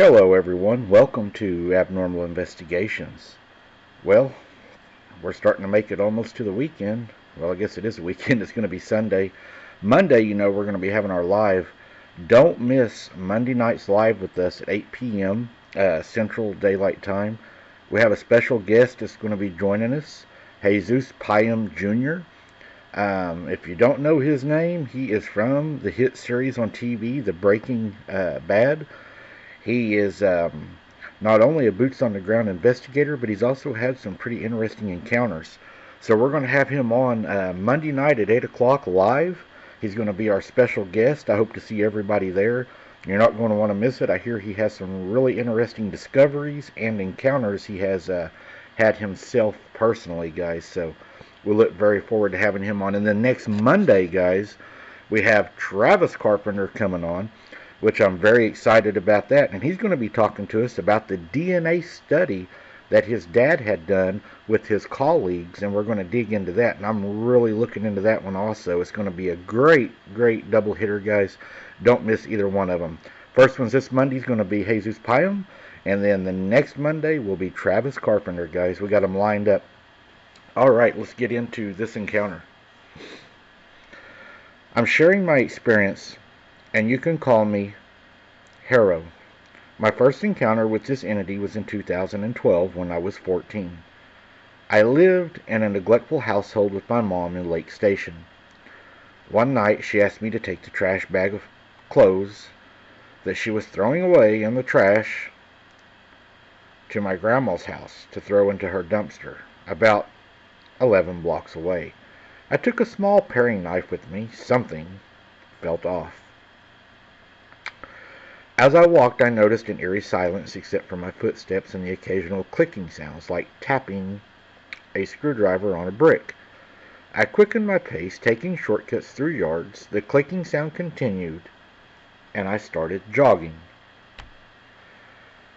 Hello everyone, welcome to Abnormal Investigations. Well, we're starting to make it almost to the weekend. Well, I guess it is a weekend. It's going to be Sunday. Monday, we're going to be having our live. Don't miss Monday night's live with us at 8 p.m. Central Daylight Time. We have a special guest that's going to be joining us, Jesus Pyam Jr. If you don't know his name, he is from the hit series on TV, The Breaking Bad. He is not only a boots on the ground investigator, but he's also had some pretty interesting encounters. So we're going to have him on Monday night at 8 o'clock live. He's going to be our special guest. I hope to see everybody there. You're not going to want to miss it. I hear he has some really interesting discoveries and encounters he has had himself personally, guys. So we'll look very forward to having him on. And then next Monday, guys, we have Travis Carpenter coming on, which I'm very excited about that. And he's going to be talking to us about the DNA study that his dad had done with his colleagues, and we're going to dig into that. And I'm really looking into that one also. It's going to be a great double hitter, guys. Don't miss either one of them. First one's this Monday is going to be Jesus Pyam, and then the next Monday will be Travis Carpenter, guys. We got them lined up. All right, let's get into this encounter. I'm sharing my experience, and you can call me Harrow. My first encounter with this entity was in 2012 when I was 14. I lived in a neglectful household with my mom in Lake Station. One night she asked me to take the trash bag of clothes that she was throwing away in the trash to my grandma's house to throw into her dumpster, about 11 blocks away. I took a small paring knife with me. Something felt off. As I walked, I noticed an eerie silence except for my footsteps and the occasional clicking sounds, like tapping a screwdriver on a brick. I quickened my pace, taking shortcuts through yards. The clicking sound continued, and I started jogging.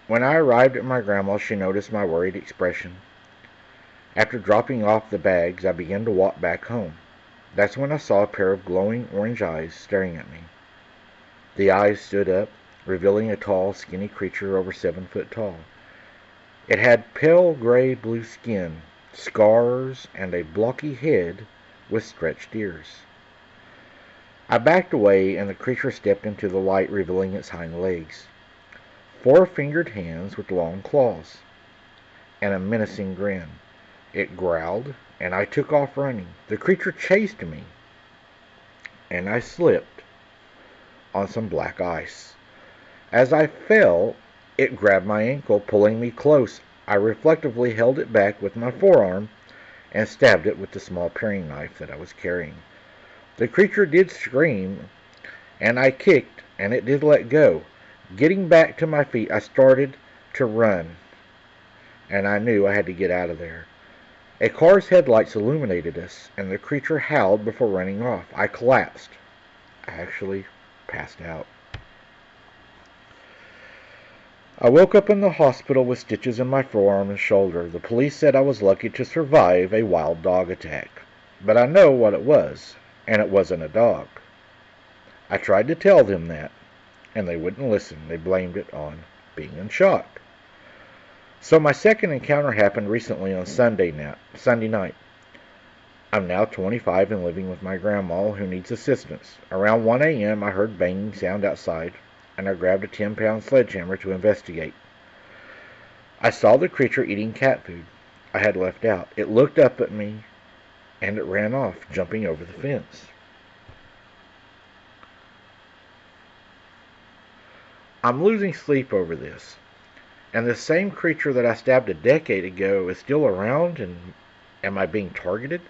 When I arrived at my grandma's, she noticed my worried expression. After dropping off the bags, I began to walk back home. That's when I saw a pair of glowing orange eyes staring at me. The eyes stood up, revealing a tall, skinny creature over 7 foot tall. It had pale gray blue skin, scars, and a blocky head with stretched ears. I backed away, and the creature stepped into the light, revealing its hind legs. 4-fingered hands with long claws, and a menacing grin. It growled, and I took off running. The creature chased me, and I slipped on some black ice. As I fell, it grabbed my ankle, pulling me close. I reflectively held it back with my forearm and stabbed it with the small paring knife that I was carrying. The creature did scream, and I kicked, and it did let go. Getting back to my feet, I started to run, and I knew I had to get out of there. A car's headlights illuminated us, and the creature howled before running off. I collapsed. I actually passed out. I woke up in the hospital with stitches in my forearm and shoulder. The police said I was lucky to survive a wild dog attack. But I know what it was, and it wasn't a dog. I tried to tell them that, and they wouldn't listen. They blamed it on being in shock. So my second encounter happened recently on Sunday night. I'm now 25 and living with my grandma who needs assistance. Around 1 a.m. I heard banging sound outside, and I grabbed a 10-pound sledgehammer to investigate. I saw the creature eating cat food I had left out. It looked up at me, and it ran off, jumping over the fence. I'm losing sleep over this, and the same creature that I stabbed a decade ago is still around, and am I being targeted?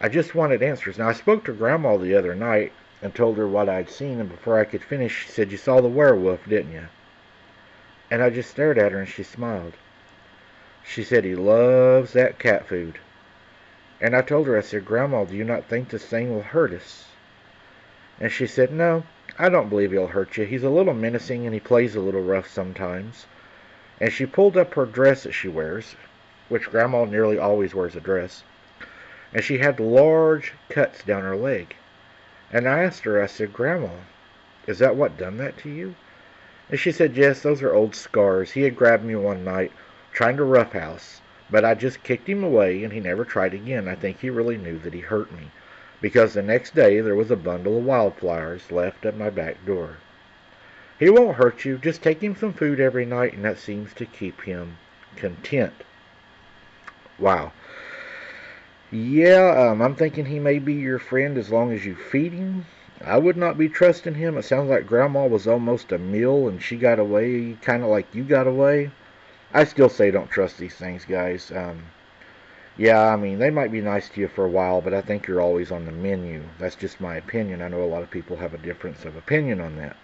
I just wanted answers. Now, I spoke to Grandma the other night and told her what I'd seen, and before I could finish, she said, "You saw the werewolf, didn't you?" And I just stared at her, and she smiled. She said, "He loves that cat food." And I told her, I said, "Grandma, do you not think this thing will hurt us?" And she said, "No, I don't believe he'll hurt you. He's a little menacing, and he plays a little rough sometimes." And she pulled up her dress that she wears, which Grandma nearly always wears a dress, and she had large cuts down her leg. And I asked her, I said, "Grandma, is that what done that to you?" And she said, yes, those are old scars. He had grabbed me one night trying to roughhouse, but I just kicked him away and he never tried again. I think he really knew that he hurt me, because the next day there was a bundle of wildflowers left at my back door. He won't hurt you. Just take him some food every night, and that seems to keep him content. Wow. Yeah, I'm thinking he may be your friend as long as you feed him. I would not be trusting him. It sounds like Grandma was almost a mule and she got away kind of like you got away. I still say don't trust these things, guys. Yeah, I mean, they might be nice to you for a while, but I think you're always on the menu. That's just my opinion. I know a lot of people have a difference of opinion on that.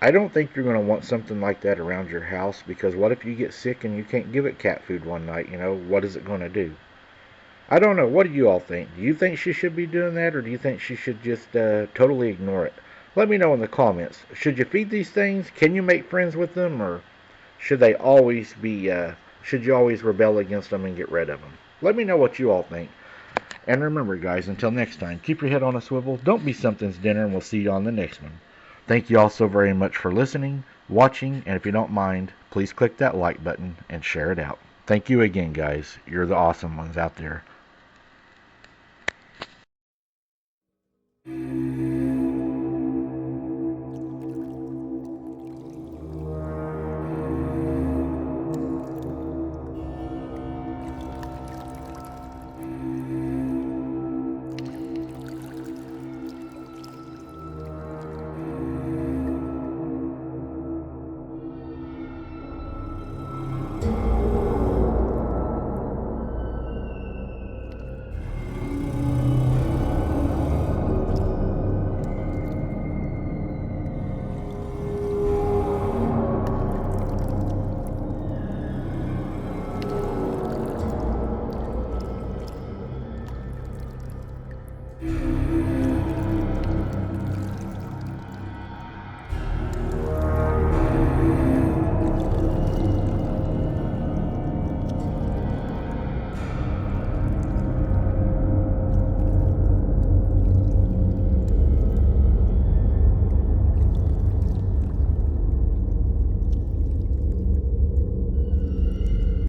I don't think you're going to want something like that around your house, because what if you get sick and you can't give it cat food one night? What is it going to do? I don't know. What do you all think? Do you think she should be doing that, or do you think she should just totally ignore it? Let me know in the comments. Should you feed these things? Can you make friends with them, or should they always be? Should you always rebel against them and get rid of them? Let me know what you all think. And remember, guys, until next time, keep your head on a swivel. Don't be something's dinner, and we'll see you on the next one. Thank you all so very much for listening, watching, and if you don't mind, please click that like button and share it out. Thank you again, guys. You're the awesome ones out there.